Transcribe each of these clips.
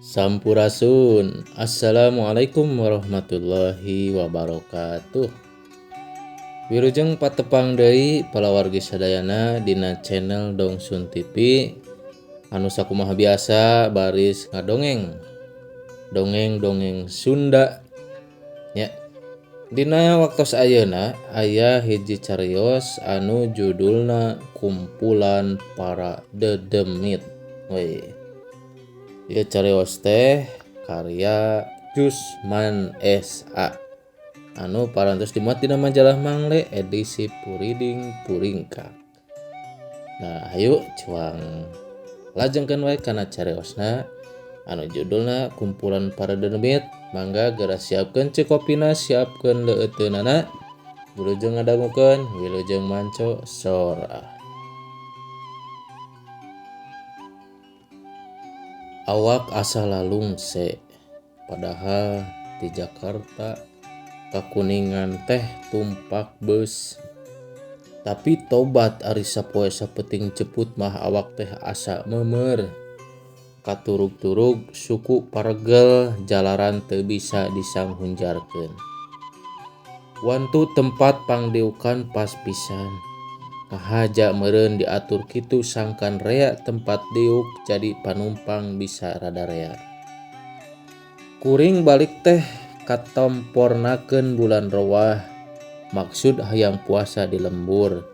Sampurasun. Assalamualaikum warahmatullahi wabarakatuh. Wilujeng patepang deui palawargi sadayana dina channel Dongsun TV. Anu sakumaha biasa baris ngadongeng. Dongeng-dongeng Sunda. Ya. Dina waktos ayeuna aya hiji cariyos anu judulna Kumpulan Para Dedemit. Ieu cariyos teh karya Jusman S.A. anu parantos dimuat dina majalah Mangle edisi Puriding Puringkak. Nah, hayu cuang lajengkeun wae kana cariyosna anu judulna Kumpulan Para Dedemit. Mangga geura siapkeun cekopina, siapkeun leuteunana. Wilujeng ngadangukeun, wilujeng manco sora. Awak asa lalungse, padahal di Jakarta ka Kuningan teh tumpak beus. Tapi tobat ari sapoe sapeting jeput mah awak teh asa meumer. Katurug-turug suku paregel jalaran teu bisa disanghunjarkeun. Wantu tempat pangdiukan pas pisan. Kahaja meureun diatur kitu sangkan rea tempat diuk jadi panumpang bisa rada rea. Kuring balik teh katompornakeun bulan Rowah. Maksud hayang puasa di lembur.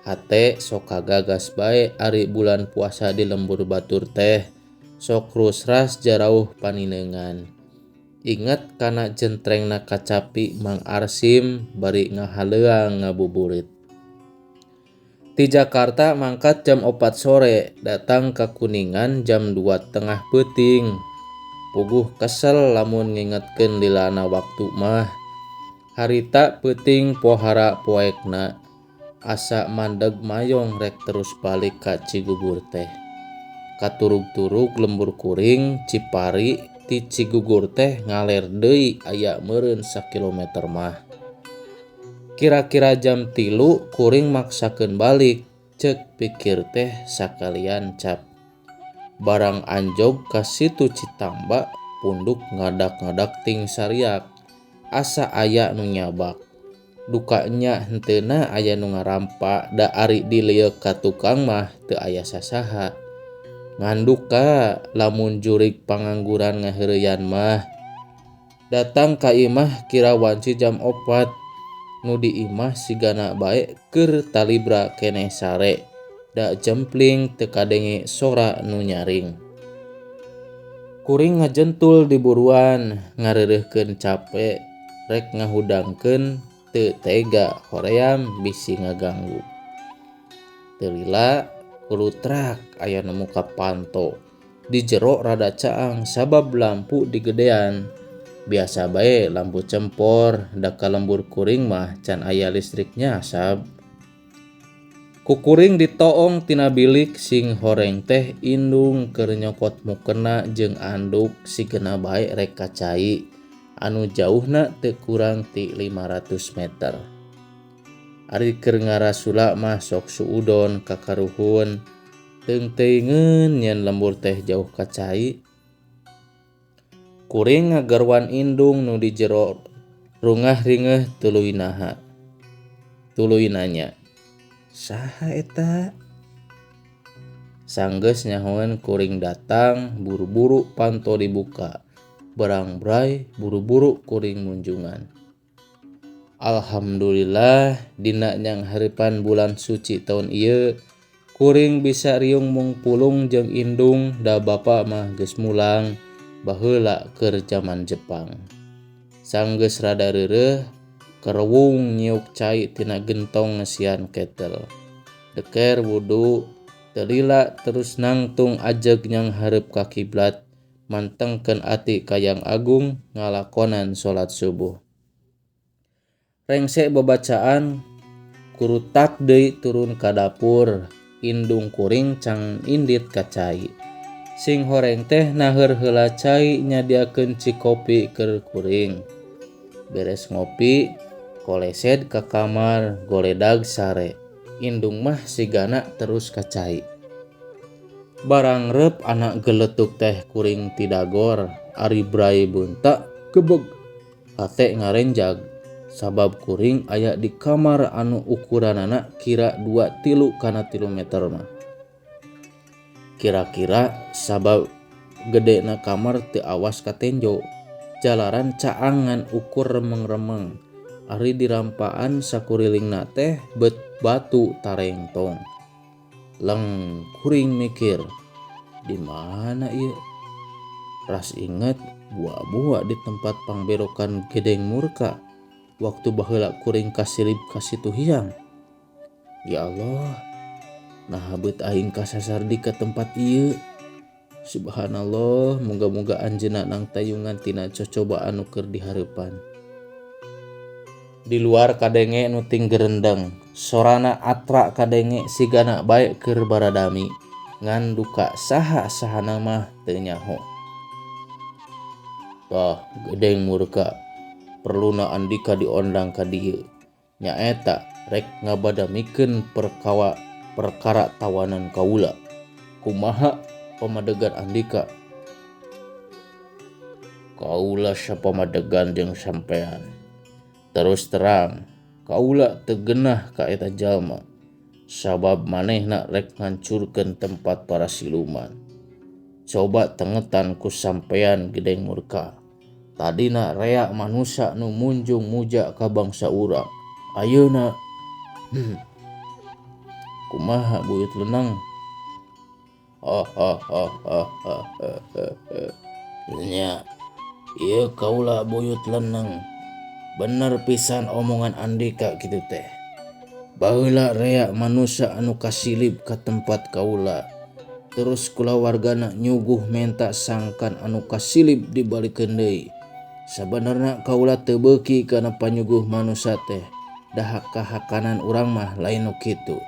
Hate sok kagagas bae ari bulan puasa di lembur batur teh. Sok rusras jarauh paninengan. Inget kana jentrengna kacapi Mang Arsim bari ngahaleuang ngabuburit. Di Jakarta mangkat jam 4 sore, datang ke Kuningan jam 2 tengah peuting. Puguh kesel lamun ngingetkeun lilana waktu mah. Harita peuting pohara poekna. Asa mandeg mayong rek terus balik ka Cigugur teh. Katurug-turug lembur kuring Cipari ti Cigugur teh ngaler deui aya meureun sakilometer mah. Kira-kira jam 3 kuring maksakeun balik, cek pikir teh sakalian cap. Barang anjog ka situ Citamba punduk ngadak-ngadak ting sariak. Asa aya nu nyabak. Dukanya henteuna aya nu ngarampa da ari dilieuk ka tukang mah teu aya sasaha. Nganduk ka lamun jurig pangangguran ngaheureyan mah. Datang ka imah kira wanci jam 4. Nu di imah sigana bae keur talibra keneh sare. Da jempling teu kadenge sora nu nyaring. Kuring ngajentul di buruan, ngareureuhkeun cape, rek ngahudangkeun teu tega hoream bisi ngaganggu. Teu lila kulutrak aya nemu ka panto. Di jero rada caang sabab lampu digedean. Biasa bae lampu cempor, da ka lembur kuring mah can aya listriknya sab. Kukuring ditoong tina bilik sing horeng teh indung keur nyokot mukena jeung anduk sigana bae rek kacai. Anu jauhna teu kurang ti 500 meter. Ari keur ngarasula mah sok suudon ka karuhun. Teung-teungeun nyen lembur teh jauh kacai. Kuring ngagarwan indung nu di jero rungah ringeuh tuluy nanya. Saha eta? Sanggeus nyahoan kuring datang, buru-buru panto dibuka. Berang-bray buru-buru kuring munjungan. Alhamdulillah dina nyanghareupan bulan suci taun ieu kuring bisa riung mungpulung jeung indung da bapa mah geus mulang baheula keur jaman Jepang. Sanggeus rada reureuh kerewung nyiuk cai tina gentong ngesian ketel. Deker wudu, teu lila terus nangtung ajeg nyanghareup ka kiblat, mantengkeun ati ka Yang Agung ngalakonan salat subuh. Rengse babacaan kurutak deui turun ka dapur, indung kuring can indit ka cai. Sing horeng teh naheur heula cai nyadiakeun cikopi keur kuring. Beres ngopi, kolesed ka kamar goledag sare. Indung mah sigana terus ka cai. Barang rep anak geletuk teh kuring tidagor ari brai bunta gebeg hate ngarenjag sabab kuring aya di kamar anu ukuranana kira 2-3 meter mah. Kira-kira sabab gedena kamar teu awas ka tenjo jalaran caangan ukur remeng-remeng ari dirampaan sakurilingna teh bet batu tarengtong. Leng kuring mikir, di mana ieu? Ras inget buah-buah di tempat pangberokan Gedeng Murka waktu baheula kuring kasilip ka situ hiang. Ya Allah, nah beut aing kasasar di ka tempat ieu. Subhanallah, moga-moga anjeunna nang tayungan tina cocobaan nu keur dihareupan. Di luar kadenge nu ting gerendeng, sorana atra kadenge sigana bae keur baradami, ngan duka saha-sahana mah teu nyaho. Tah, Gedeng Murka, perluna Andika diondang ka dieu. Nyaeta rek ngabadamikeun perkara tawanan kaula. Kumaha pamadegan Andika? Kaula sapamadegan jeung sampean. Terus terang, kaula teu geunah ka eta jalma, sabab manehna rek ngancurkeun tempat para siluman. Coba tengetan ku sampean Gedeng Murka. Tadina rea manusia nu munjung muja ka bangsa urang. Ayeuna kumaha buyut leunang? Nya, ieu kaula buyut leunang. Bener pisan omongan Andika kitu teh. Baheula rea manusia anu kasilip ka tempat kaula. Terus kulawargana nyuguh menta sangkan anu kasilip dibalikeun deui. Sabenerna kaula teu beuki kana panyuguh manusia teh. Dahak kahakanan urang mah lain nu kitu.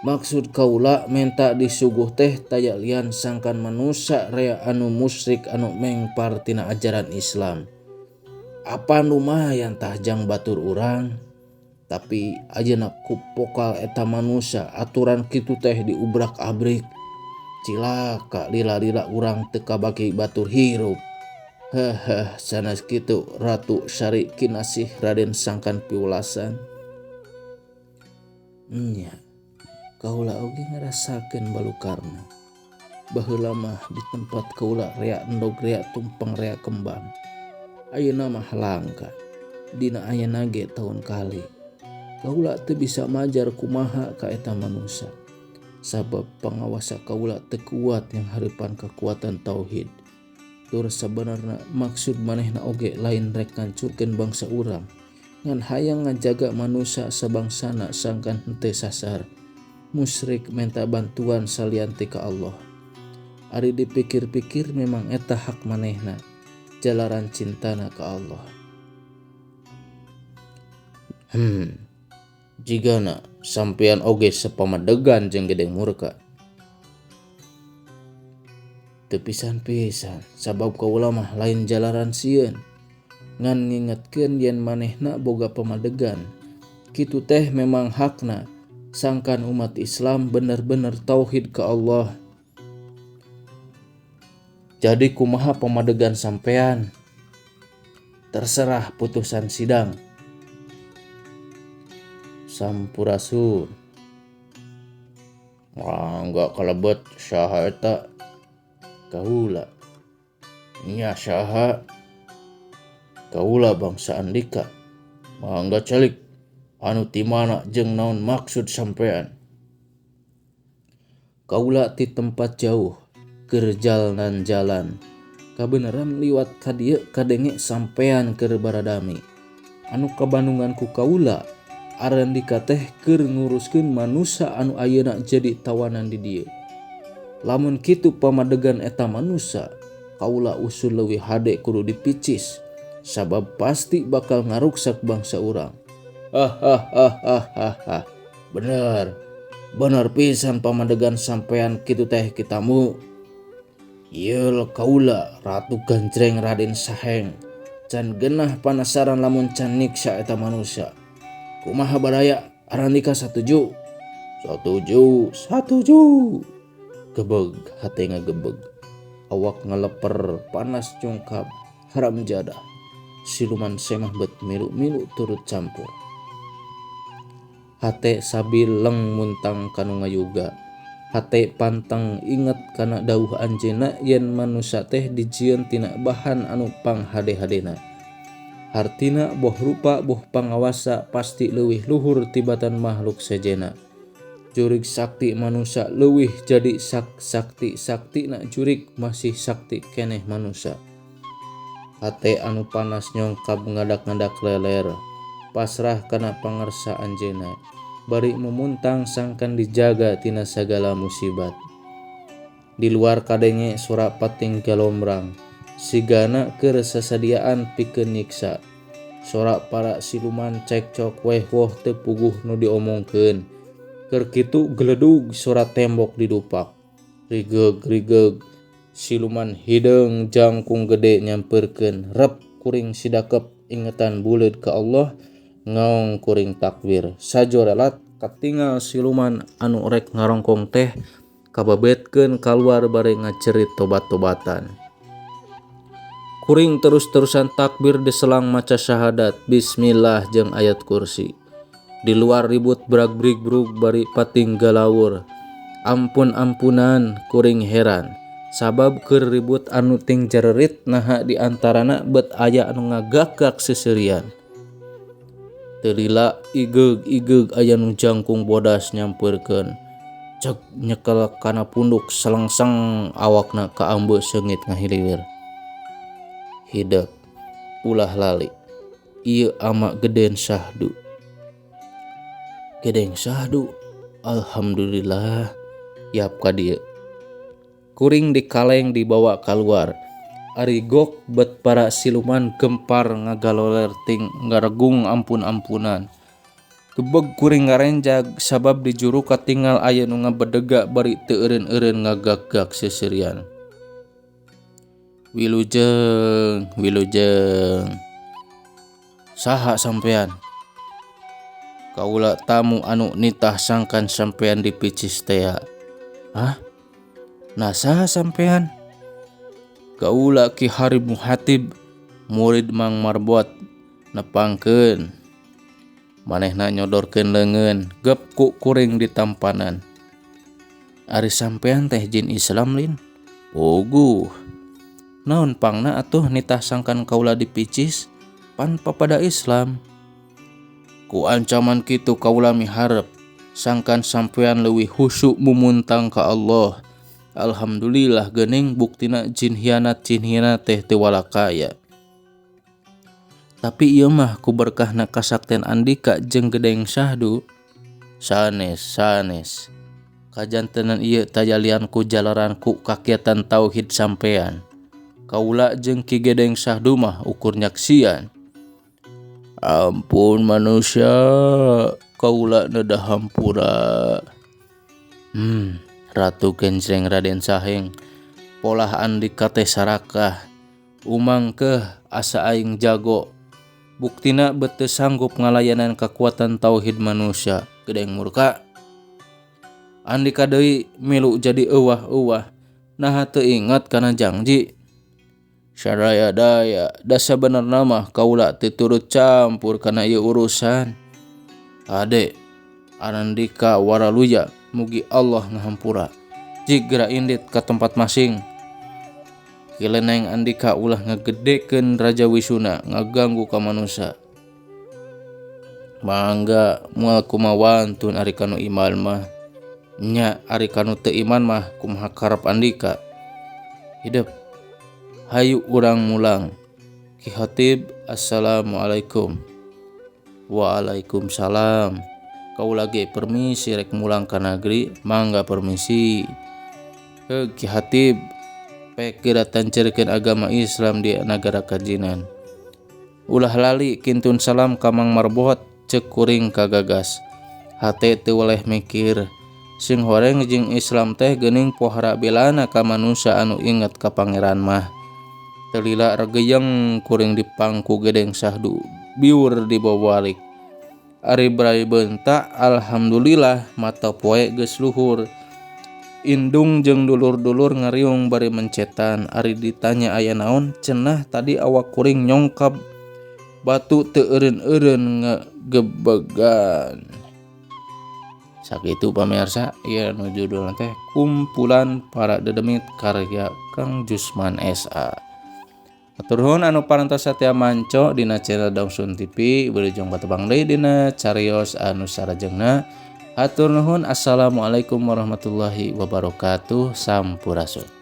Maksud kaula menta disuguh teh taya lian sangkan manusia rea anu musyrik anu mengpar tina ajaran Islam. Apa lumayan tah jang batur urang, tapi ajeuna ku pokal eta manusia aturan kitu teh diubrak-abrik. Cilaka lila-lila urang teu kabagi batur hirup. Sanes kitu Ratu Sari Kinasih Raden Sangkan Piulasan. Nya, kaula oge ngarasakeun balukarna. Baheula mah di tempat kaula rea endog rea tumpeng rea kembang. Ayeuna mah langka, dina ayeuna ge taun kali. Kaula teu bisa majar kumaha ka eta manusia. Sabab pangawasa kaula teu kuat yang hareupan kekuatan tauhid. Tur sabenerna maksud manehna oge lain rek ngancurkeun bangsa urang, ngan hayang ngajaga manusia sabangsana sangkan henteu sasar. Musyrik menta bantuan salian ti ka Allah. Ari dipikir-pikir memang eta hak manehna. Jalaran cintana ka Allah. Jigana sampean oge sapamadegan jeung Gedeng Murka. Teu pisan-pisan sabab kaula mah lain jalaran sieun. Ngan ngingetkeun yen manehna boga pamadegan. Kitu teh memang hakna sangkan umat Islam bener-bener tauhid ka Allah. Jadi kumaha pamadegan sampean? Terserah putusan sidang. Sampurasun. Enggak kalebet saha eta? Kaula. Nya saha? Kaula bangsa Andika. Mangga calik. Anu ti mana jeung naon maksud sampean? Kaula ti tempat jauh. Keur jalan. Kabeneran liwat ka dieu kadenge sampean keur baradami. Anu kabandungan ku kaula, Arandika teh keur nguruskeun manusia anu ayeuna jadi tawanan di dieu. Lamun kitu pamadegan eta manusia, kaula usul leuwih hade kudu dipicis, sabab pasti bakal ngaruksak bangsa urang. Bener pisan pamadegan sampean kitu teh kitamu. Ieu kaula Ratu Ganjreng Raden Saheng. Can genah panasaran lamun can niksa eta manusia. Kumaha badaya? Arandika satuju? Satuju. Gebeg hate ngagebeg, awak ngaleper panas cungkap haram jadah, siluman semah bet milu-milu turut campur. Hate sabil leng muntang kanu ngayuga, hate pantang inget kana dawuh anjeunna yen manusia teh dijieun tina bahan anu panghade-hadena. Hartina boh rupa boh pangawasa pasti leuwih luhur tibatan makhluk sejenna. Jurig sakti manusia leuwih jadi sakti-saktina jurig masih sakti keneh manusia. Hate anu panas nyongkap ngadak-ngadak leler, pasrah kana pangarsa anjeunna, bari memuntang sangkan dijaga tina sagala musibat. Di luar kadenge sora pating galombrang, sigana keur sasadiaan pikeun nyiksa. Sora para siluman cekcok weh-woh teu puguh nu diomongkeun. Keur kitu geledug sora tembok didupak. Rigeg-rigeg siluman hideung jangkung gede nyampeurkeun, rep kuring sidakep ingetan buleud ka Allah, ngaong kuring takbir. Sajorelat katingal siluman anu rek ngarongkong teh kababetkeun kaluar bari ngacerit tobat-tobatan. Kuring terus-terusan takbir diselang maca syahadat, bismillah jeung ayat kursi. Di luar ribut brag-brig-brug bari pating galawur. Ampun-ampunan kuring heran, sabab keur ribut anu ting jarerit naha di antarana bet aya anu ngagagak seserian. Teu lila igeg-igeg aya nu jangkung bodas nyampeurkeun, cek nyekel kana punduk selengseng awakna kaambeus seungit ngahiliwir. Hidep ulah lali, ieu ama geden syahdu. Gedeng syahdu, alhamdulillah, yap ka dieu. Kuring dikaleng dibawa keluar. Ari gok bet para siluman gempar ngagaloler ting ngaregung ampun-ampunan. Gebeg kuring ngarenjag sabab di juru katingal aya nu ngabedega bari teu eureun-eureun ngagagak seserian. Wilujeng, saha sampean? Kaula tamu anu nitah sangkan sampean dipicis teh. Hah? Nah saha sampean? Kaula Ki Harib Muhatib, murid Mang Marbot, nepangkeun. Manehna nyodorkeun leungeun, gep ku kuring ditampanan. Ari sampean teh jin Islam lin? Puguh. Naon pangna atuh nitah sangkan kaula dipicis? Pan papada Islam. Ku ancaman kitu kaula miharep, sangkan sampean leuwih husu mumuntang ka Allah. Alhamdulillah geuning buktina jin hianat teh teu walakaya. Tapi ieu mah ku berkahna kasaktian Andika jeung Gedeng Syahdu. Sanes. Kajantenan ieu tajalian ku jalaran ku kakiatan tauhid sampean. Kaula jeung Ki Gedeng Syahdu mah ukur nyaksian. Ampun manusia, kaula neudah hampura. Ratu Genjreng Raden Saheng, polah Andika teh sarakah. Umangkeuh asa aing jago. Buktina bet teu sanggup ngalayanan kekuatan tauhid manusia. Gedeng murka. Andika deui milu jadi euwah-euwah. Naha teu inget kana janji. Sadaya daya, da sabenerna mah kaula teu turut campur kana ieu urusan. Ade, Andika waraluya, mugi Allah ngahampura. Jigra indit ka tempat masing. Kileneng Andika ulah ngagedekeun Raja Wisuna ngaganggu ka manusia. Mangga moal kumawantun ari kanu iman mah. Nya ari kanu teu iman mah kumaha karep Andika. Hidup. Hayu urang mulang. Ki Hatib, assalamualaikum. Waalaikumsalam. Kaula ge permisi rek mulang ka nagri, mangga permisi. Ki Hatib, pek tancerkeun agama Islam di nagara kajinan. Ulah lali kintun salam ka Mang Marbot, ceuk kuring kagagas. Hate teu weleh mikir. Sing horeng jeung Islam teh geuning pohara belana ka manusia anu inget ka pangeran mah. Telila regeyeng kuring dipangku Gedeng Syahdu, biur dibawalik. Ari brai beunta, alhamdulillah mata poe geus luhur. Indung jeung dulur-dulur ngariung bari mencetan. Ari ditanya aya naon, cenah tadi awak kuring nyongkap batu teu eureun-eureun ngagebegan. Sakitu pamirsa, ieu nu judulna teh Kumpulan Para Dedemit karya Kang Jusman S.A. Hatur nuhun anu parantos satia manco dina channel Dongsun TV, wilujeng patebang deui dina cariyos anu sarajengna. Hatur nuhun, assalamualaikum warahmatullahi wabarakatuh. Sampurasun.